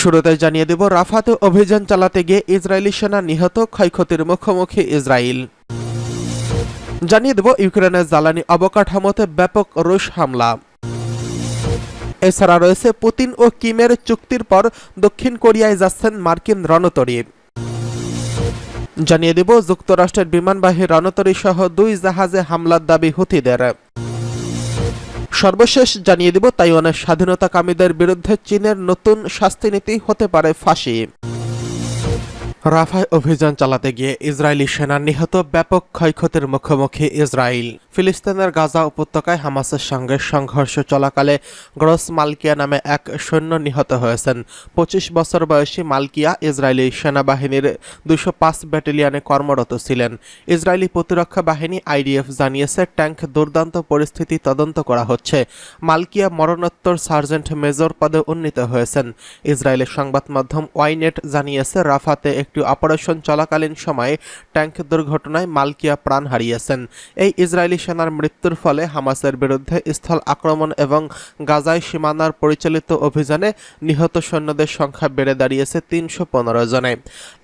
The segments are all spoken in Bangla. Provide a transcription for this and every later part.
শুরুতে জানিয়ে দেব, রাফাতে অভিযান চালাতে গিয়ে ইসরায়েলি সেনা নিহত, ক্ষয়ক্ষতির মুখোমুখি ইসরায়েল। জানিয়ে দেব, ইউক্রেনের জ্বালানি অবকাঠামোতে ব্যাপক রুশ হামলা। এছাড়া রয়েছে পুতিন ও কিমের চুক্তির পর দক্ষিণ কোরিয়ায় যাচ্ছেন মার্কিন রণতরী। জানিয়ে দেব, যুক্তরাষ্ট্রের বিমানবাহী রণতরী সহ 2 জাহাজে হামলার দাবি হুথিদের। সর্বশেষ জানিয়ে দেব, তাইওয়ানের স্বাধীনতাকামীদের বিরুদ্ধে চীনের নতুন শাস্তিনীতি হতে পারে ফাঁসি। রাফায় অভিযান চালাতে গিয়ে ইসরায়েলি সেনা নিহত, ব্যাপক ক্ষয়ক্ষতির মুখোমুখি ইসরায়েল। ফিলিস্তিনের গাজা উপত্যকায় হামাসের সঙ্গে সংঘর্ষ চলাকালে গ্রস মালকিয়া নামে এক সৈন্য নিহত হয়েছেন। 25 বছর বয়সী মালকিয়া ইসরায়েলি সেনাবাহিনীর 205 ব্যাটালিয়নে কর্মরত ছিলেন। ইসরায়েলি প্রতিরক্ষা বাহিনী আইডিএফ জানিয়েছে, ট্যাঙ্ক দুর্দান্ত পরিস্থিতি তদন্ত করা হচ্ছে। মালকিয়া মরণোত্তর সার্জেন্ট মেজর পদে উন্নীত হয়েছেন। ইসরায়েলের সংবাদ মাধ্যম ওয়াইনেট জানিয়েছে, রাফাতে একটি অপারেশন চলাকালীন সময়ে ট্যাঙ্ক দুর্ঘটনায় মালকিয়া প্রাণ হারিয়েছেন। এই ইসরায়েলি সেনার মৃত্যুর ফলে হামাসের বিরুদ্ধে স্থল আক্রমণ এবং গাজায় সীমানার পরিচালিত অভিযানে নিহত সৈন্যদের সংখ্যা বেড়ে দাঁড়িয়েছে 315 জনে।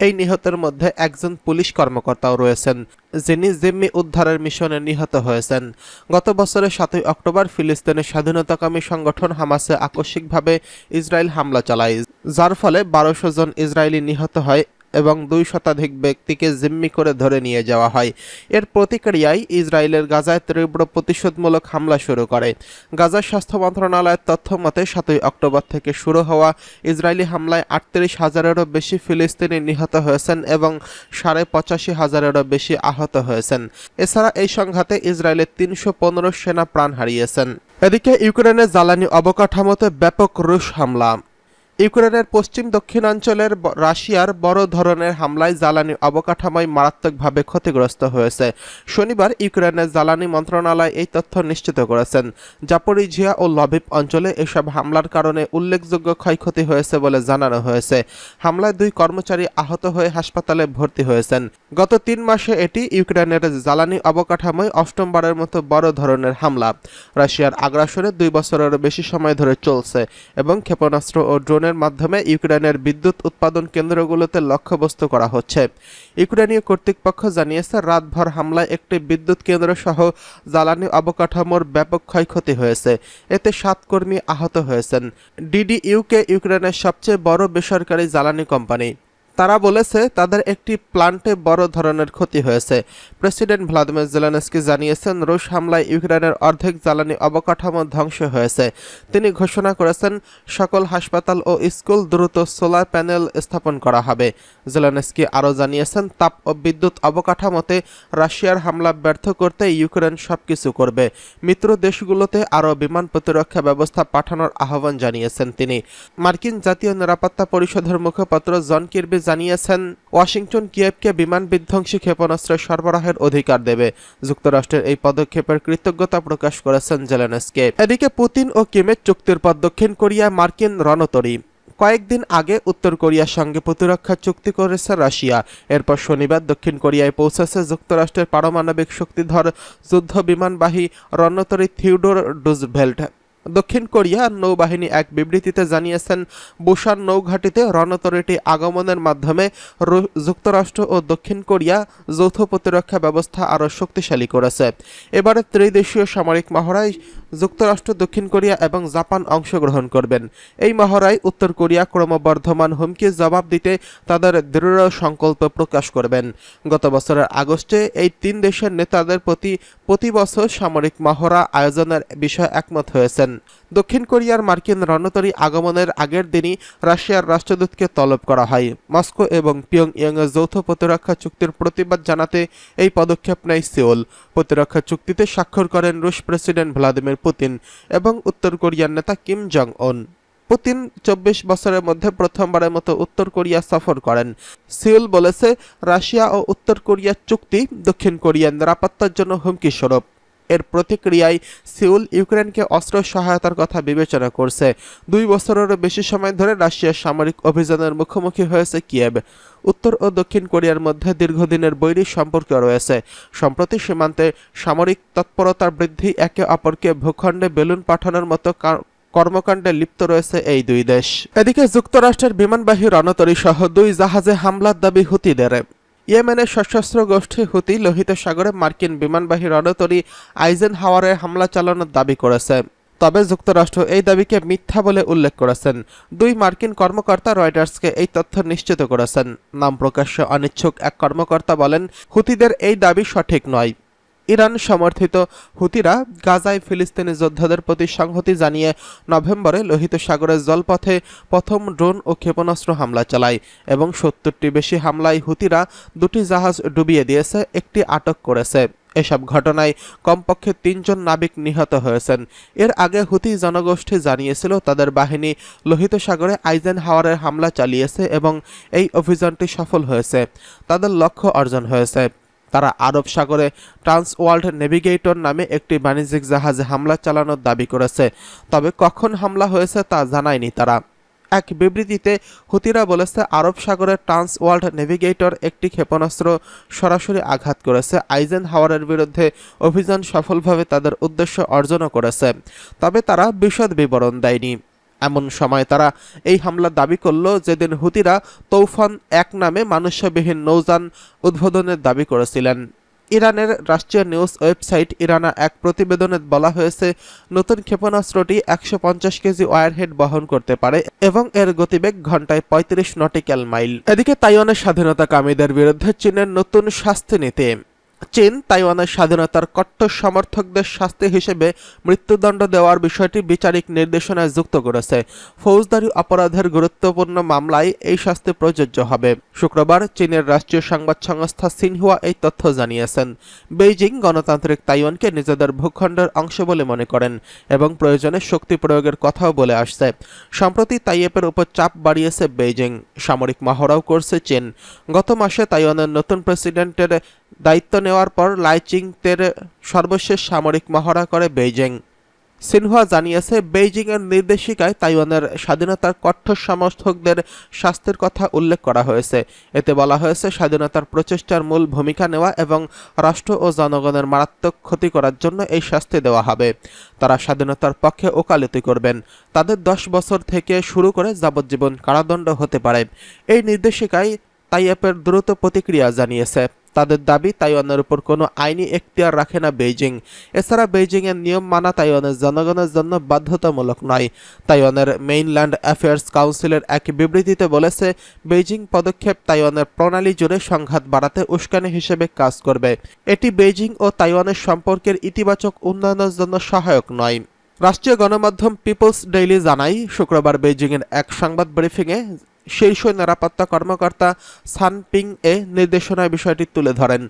এই নিহতের মধ্যে একজন পুলিশ কর্মকর্তাও রয়েছেন, যিনি জিম্মি উদ্ধারের মিশনে নিহত হয়েছেন। গত বছরের 7 অক্টোবর ফিলিস্তিনের স্বাধীনতাকামী সংগঠন হামাসে আকস্মিকভাবে ইসরায়েল হামলা চালায়, যার ফলে 1200 জন ইসরায়েলি নিহত হয় এবং 2 শতাধিক ব্যক্তিকে জিম্মি করে ধরে নিয়ে যাওয়া হয়। এর প্রতিক্রিয়ায় ইসরায়েলের গাজায় তীব্র প্রতিশোধমূলক হামলা শুরু করে। গাজার স্বাস্থ্য মন্ত্রণালয়ের তথ্য মতে 7 অক্টোবর থেকে শুরু হওয়া ইসরায়েলি হামলায় 38,000-এরও বেশি ফিলিস্তিনি নিহত হয়েছেন এবং 85,000-এরও বেশি আহত হয়েছেন। এছাড়া এই সংঘাতে ইসরায়েলের 315 সেনা প্রাণ হারিয়েছেন। এদিকে ইউক্রেনের জ্বালানি অবকাঠামোতে ব্যাপক রুশ হামলা। ইউক্রেনের পশ্চিম দক্ষিণাঞ্চলের রাশিয়ার বড় ধরনের হামলায় জ্বালানি অবকাঠামোয় মারাত্মকভাবে ক্ষতিগ্রস্ত হয়েছে। শনিবার ইউক্রেনের জ্বালানি মন্ত্রণালয় এই তথ্য নিশ্চিত করেছেন। জাপোরিঝিয়া ও লভিভ অঞ্চলে এসব হামলার কারণে উল্লেখযোগ্য ক্ষয়ক্ষতি হয়েছে বলে জানানো হয়েছে। হামলায় 2 কর্মচারী আহত হয়ে হাসপাতালে ভর্তি হয়েছেন। গত 3 মাসে এটি ইউক্রেনের জ্বালানি অবকাঠামোয় 8মবারের মতো বড় ধরনের হামলা। রাশিয়ার আগ্রাসনে 2 বছরেরও বেশি সময় ধরে চলছে এবং ক্ষেপণাস্ত্র ও ড্রোনের মাধ্যমে ইউক্রেনের বিদ্যুৎ উৎপাদন কেন্দ্রগুলোতে লক্ষ্যবস্তু করা হচ্ছে। ইউক্রেনীয় কর্তৃপক্ষ জানিয়েছে, রাতভর হামলায় একটি বিদ্যুৎ কেন্দ্র সহ জ্বালানি অবকাঠামোর ব্যাপক ক্ষয়ক্ষতি হয়েছে। এতে 7 কর্মী আহত হয়েছেন। ডিডিইউকে ইউক্রেনের সবচেয়ে বড় বেসরকারি জ্বালানি কোম্পানি। তারা বলেছে, তাদের একটি প্লান্টে বড় ধরনের ক্ষতি হয়েছে। প্রেসিডেন্ট ভ্লাদিমির জেলেনস্কি জানিয়েছেন, রুশ হামলায় ইউক্রেনের অর্ধেক জ্বালানি অবকাঠামো ধ্বংস হয়েছে। তিনি ঘোষণা করেছেন, সকল হাসপাতাল ও স্কুল দ্রুত সোলার প্যানেল স্থাপন করা হবে। জেলেনস্কি আরও জানিয়েছেন, তাপ ও বিদ্যুৎ অবকাঠামোতে রাশিয়ার হামলা ব্যর্থ করতে ইউক্রেন সবকিছু করবে। মিত্র দেশগুলোতে আরও বিমান প্রতিরক্ষা ব্যবস্থা পাঠানোর আহ্বান জানিয়েছেন তিনি। মার্কিন জাতীয় নিরাপত্তা পরিষদের মুখপাত্র জন কির্বি জানিয়েছেন, ওয়াশিংটন কিয়েভকে বিমান বিধ্বংসী ক্ষেপণাস্ত্রের সরবরাহের অধিকার দেবে। যুক্তরাষ্ট্রের এই পদক্ষেপের কৃতজ্ঞতা প্রকাশ করেছেন জেলেনস্কি। এদিকে পুতিন ও কিমের চুক্তির পর দক্ষিণ কোরিয়ায় মার্কিন রণতরী। কয়েকদিন আগে উত্তর কোরিয়ার সঙ্গে প্রতিরক্ষা চুক্তি করেছে রাশিয়া। এরপর শনিবার দক্ষিণ কোরিয়ায় পৌঁছেছে যুক্তরাষ্ট্রের পারমাণবিক শক্তিধর যুদ্ধ বিমানবাহী রণতরী থিওডোর রুজভেল্ট। দক্ষিণ কোরিয়া নৌবাহিনী এক বিবৃতিতে জানিয়েছেন, বুসান নৌঘাটিতে রণতরীটি আগমনের মাধ্যমে যুক্তরাষ্ট্র ও দক্ষিণ কোরিয়া যৌথ প্রতিরক্ষা ব্যবস্থা আরও শক্তিশালী করেছে। এবারে ত্রিদেশীয় সামরিক মহড়ায় যুক্তরাষ্ট্র, দক্ষিণ কোরিয়া এবং জাপান অংশগ্রহণ করবেন। এই মহড়ায় উত্তর কোরিয়া ক্রমবর্ধমান হুমকির জবাব দিতে তাদের দৃঢ় সংকল্প প্রকাশ করবেন। গত বছরের আগস্টে এই 3 দেশের নেতাদের প্রতি বছর সামরিক মহড়া আয়োজনের বিষয়ে একমত হয়েছেন। দক্ষিণ কোরিয়ার মার্কিন রণতরী আগমনের আগের দিনই রাশিয়ার রাষ্ট্রদূতকে তলব করা হয়। মস্কো এবং পিয়ংইয়ংয়ের যৌথ প্রতিরক্ষা চুক্তির প্রতিবাদ জানাতে এই পদক্ষেপ নেয় সিওল। প্রতিরক্ষা চুক্তিতে স্বাক্ষর করেন রুশ প্রেসিডেন্ট ভ্লাদিমির পুতিন এবং উত্তর কোরিয়ার নেতা কিম জং উন। পুতিন 24 বছরের মধ্যে প্রথমবারের মতো উত্তর কোরিয়া সফর করেন। সিওল বলেছে, রাশিয়া ও উত্তর কোরিয়ার চুক্তি দক্ষিণ কোরিয়ার নিরাপত্তার জন্য হুমকি স্বরূপ। এর প্রতিক্রিয়ায় সিউল ইউক্রেনকে অস্ত্র সহায়তার কথা বিবেচনা করছে। 2 বছরেরও বেশি সময় ধরে রাশিয়ার সামরিক অভিযানের মুখোমুখি হয়েছে কিয়েভ। উত্তর ও দক্ষিণ কোরিয়ার মধ্যে দীর্ঘদিনের বৈরী সম্পর্ক রয়েছে। সম্প্রতি সীমান্তে সামরিক তৎপরতার বৃদ্ধি, একে অপরকে ভূখণ্ডে বেলুন পাঠানোর মতো কর্মকাণ্ডে লিপ্ত রয়েছে এই দুই দেশ। এদিকে যুক্তরাষ্ট্রের বিমানবাহী রণতরী সহ 2 জাহাজে হামলার দাবি হুতিদের। ইয়েমেনের সশস্ত্র গোষ্ঠী হুতি লোহিত সাগরে মার্কিন বিমানবাহী রণতরী আইজেনহাওয়ারের হামলা চালানোর দাবি করেছে। তবে যুক্তরাষ্ট্র এই দাবিকে মিথ্যা বলে উল্লেখ করেছেন। 2 মার্কিন কর্মকর্তা রয়টার্সকে এই তথ্য নিশ্চিত করেছেন। নাম প্রকাশ্যে অনিচ্ছুক এক কর্মকর্তা বলেন, হুতিদের এই দাবি সঠিক নয়। ইরান সমর্থিত হুতিরা গাজায় ফিলিস্তিনি যোদ্ধাদের প্রতি সংহতি জানিয়ে নভেম্বরে লোহিত সাগরের জলপথে প্রথম ড্রোন ও ক্ষেপণাস্ত্র হামলা চালায় এবং 70টি বেশি হামলায় হুতিরা 2টি জাহাজ ডুবিয়ে দিয়েছে, একটি আটক করেছে। এসব ঘটনায় কমপক্ষে 3 জন নাবিক নিহত হয়েছেন। এর আগে হুতি জনগোষ্ঠী জানিয়েছিল তাদের বাহিনী লোহিত সাগরে আইজেনহাওয়ারের হামলা চালিয়েছে এবং এই অভিযানটি সফল হয়েছে, তাদের লক্ষ্য অর্জন হয়েছে। তারা আরব সাগরে ট্রান্স ওয়ার্ল্ড নেভিগেটর নামে একটি বাণিজ্যিক জাহাজে হামলা চালানোর দাবি করেছে, তবে কখন হামলা হয়েছে তা জানায়নি তারা। এক বিবৃতিতে হুতিরা বলেছে, আরব সাগরের ট্রান্স ওয়ার্ল্ড নেভিগেটর একটি ক্ষেপণাস্ত্র সরাসরি আঘাত করেছে। আইজেনহাওয়ারের বিরুদ্ধে অভিযান সফলভাবে তাদের উদ্দেশ্য অর্জনও করেছে, তবে তারা বিশদ বিবরণ দেয়নি। এমন সময় তারা এই হামলার দাবি করল যেদিন হুতিরা তৌফান 1 নামে মানুষ্যবিহীন নৌযান উদ্বোধনের দাবি করেছিলেন। ইরানের রাষ্ট্রীয় নিউজ ওয়েবসাইট ইরানা এক প্রতিবেদনে বলা হয়েছে, নতুন ক্ষেপণাস্ত্রটি 150 কেজি ওয়ারহেড বহন করতে পারে এবং এর গতিবেগ ঘন্টায় 35 নটিক্যাল মাইল। এদিকে তাইওয়ানের স্বাধীনতাকামীদের বিরুদ্ধে চীনের নতুন শাস্তি নীতি। চীন তাইওয়ানের স্বাধীনতার কট্টর সমর্থকদের শাস্তি হিসেবে মৃত্যুদণ্ড দেওয়ার বিষয়টি বিচারিক নির্দেশনায় যুক্ত করেছে। ফৌজদারি অপরাধের গুরুত্বপূর্ণ মামলায় এই শাস্তি প্রযোজ্য হবে। শুক্রবার চীনের রাষ্ট্রীয় সংবাদ সংস্থা সিনহুয়া এই তথ্য জানিয়েছেন। বেইজিং গণতান্ত্রিক তাইওয়ানকে নিজেদের ভূখণ্ডের অংশ বলে মনে করেন এবং প্রয়োজনে শক্তি প্রয়োগের কথাও বলে আসছে। সম্প্রতি তাইপের উপর চাপ বাড়িয়েছে বেইজিং, সামরিক মহড়াও করছে চীন। গত মাসে তাইওয়ানের নতুন প্রেসিডেন্টের দায়িত্ব নেওয়ার পর লাইচিং-তের সর্বশেষ সামরিক মহড়া করে বেইজিং। সিনহুয়া জানিয়েছে, বেইজিংয়ের নির্দেশিকায় তাইওয়ানের স্বাধীনতার কঠোর সমর্থকদের শাস্তির কথা উল্লেখ করা হয়েছে। এতে বলা হয়েছে, স্বাধীনতার প্রচেষ্টার মূল ভূমিকা নেওয়া এবং রাষ্ট্র ও জনগণের মারাত্মক ক্ষতি করার জন্য এই শাস্তি দেওয়া হবে। তারা স্বাধীনতার পক্ষে ওকালতি করবেন। তাদের 10 বছর থেকে শুরু করে যাবজ্জীবন কারাদণ্ড হতে পারে। এই নির্দেশিকায় তাইপের দ্রুত প্রতিক্রিয়া জানিয়েছে। তাদের দাবি, তাইওয়ানের উপর কোনো আইনি এখতিয়ার রাখে না বেইজিং। এছাড়া বেইজিংয়ের নিয়ম মানা তাইওয়ানের জনগণের জন্য বাধ্যতামূলক নয়। তাইওয়ানের মেইনল্যান্ড অ্যাফেয়ার্স কাউন্সিলের এক বিবৃতিতে বলেছে, বেইজিং পদক্ষেপ তাইওয়ানের প্রণালী জুড়ে সংঘাত বাড়াতে উস্কানি হিসেবে কাজ করবে। এটি বেইজিং ও তাইওয়ানের সম্পর্কের ইতিবাচক উন্নয়নের জন্য সহায়ক নয়। রাষ্ট্রীয় গণমাধ্যম পিপলস ডেইলি জানায়, শুক্রবার বেইজিংয়ের এক সংবাদ ব্রিফিংয়ে শীর্ষ নিরাপত্তা কর্মকর্তা সান পিং নির্দেশনায় বিষয়টি তুলে ধরেন।